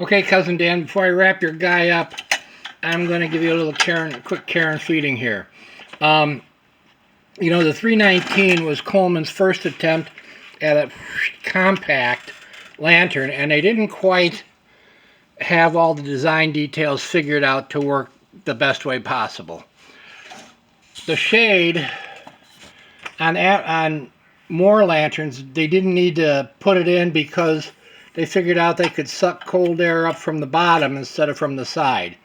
Okay, Cousin Dan, before I wrap your guy up, I'm going to give you a little quick Karen feeding here. The 319 was Coleman's first attempt at a compact lantern, and they didn't quite have all the design details figured out to work the best way possible. The shade on more lanterns, they didn't need to put it in because they figured out they could suck cold air up from the bottom instead of from the side.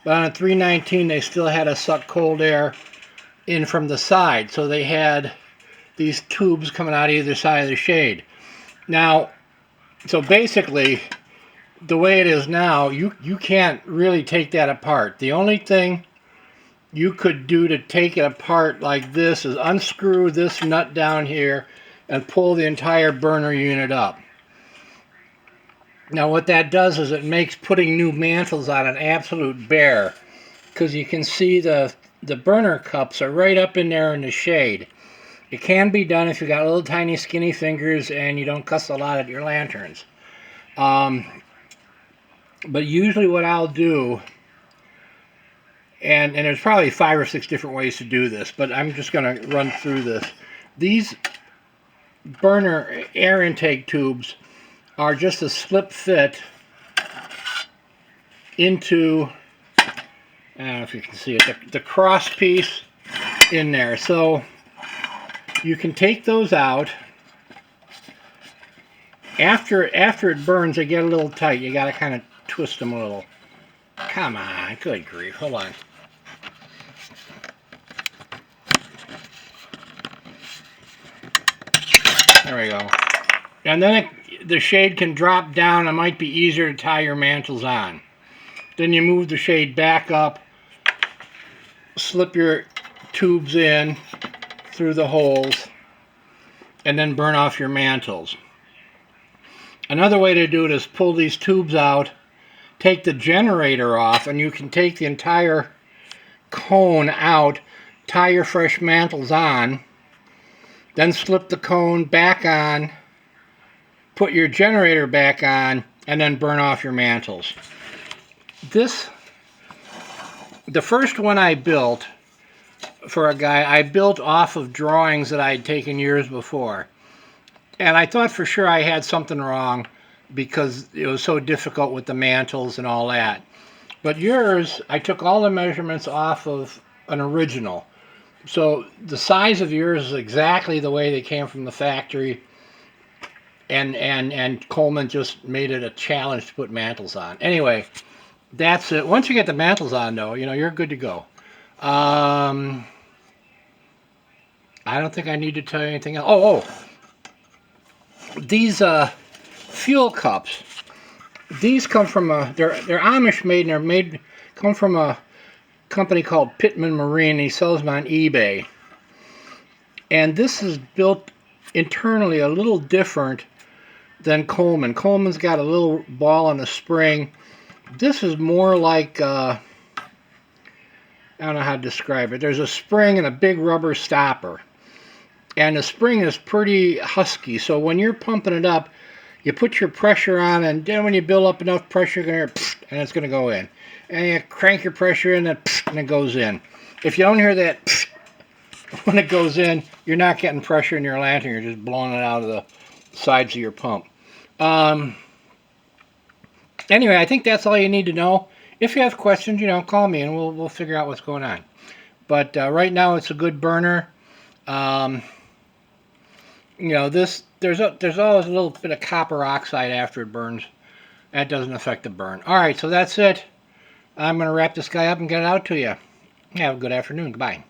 But on a 319, they still had to suck cold air in from the side, so they had these tubes coming out either side of the shade. Now, so basically, the way it is now, you can't really take that apart. The only thing you could do to take it apart like this is unscrew this nut down here and pull the entire burner unit up. Now what that does is it makes putting new mantles on an absolute bear, because you can see the burner cups are right up in there in the shade. It can be done if you got little tiny skinny fingers and you don't cuss a lot at your lanterns. But usually what I'll do, and there's probably 5 or 6 different ways to do this, but I'm just going to run through this. These burner air intake tubes are just a slip fit into, I don't know if you can see it, the cross piece in there. So you can take those out. After it burns, they get a little tight. You got to kind of twist them a little. Come on, good grief, hold on. There we go. And then the shade can drop down. It might be easier to tie your mantles on. Then you move the shade back up, slip your tubes in through the holes, and then burn off your mantles. Another way to do it is pull these tubes out, take the generator off, and you can take the entire cone out, tie your fresh mantles on, then slip the cone back on, put your generator back on, and then burn off your mantles. The first one I built for a guy, I built off of drawings that I'd taken years before. And I thought for sure I had something wrong because it was so difficult with the mantles and all that. But yours, I took all the measurements off of an original. So the size of yours is exactly the way they came from the factory. And Coleman just made it a challenge to put mantles on. Anyway, that's it. Once you get the mantles on, though, you're good to go. I don't think I need to tell you anything else. These fuel cups. These come from they're Amish made, and come from a company called Pittman Marine. And he sells them on eBay. And this is built internally a little different than Coleman. Coleman's got a little ball on the spring. This is more like, I don't know how to describe it. There's a spring and a big rubber stopper. And the spring is pretty husky, so when you're pumping it up, you put your pressure on, and then when you build up enough pressure, and it's going to go in. And you crank your pressure in, and it goes in. If you don't hear that when it goes in, you're not getting pressure in your lantern. You're just blowing it out of the sides of your pump. Anyway, I think that's all you need to know. If you have questions, call me and we'll figure out what's going on. But right now, it's a good burner. There's always a little bit of copper oxide after it burns. That doesn't affect the burn. All right, so that's it. I'm going to wrap this guy up and get it out to you. Have a good afternoon. Goodbye.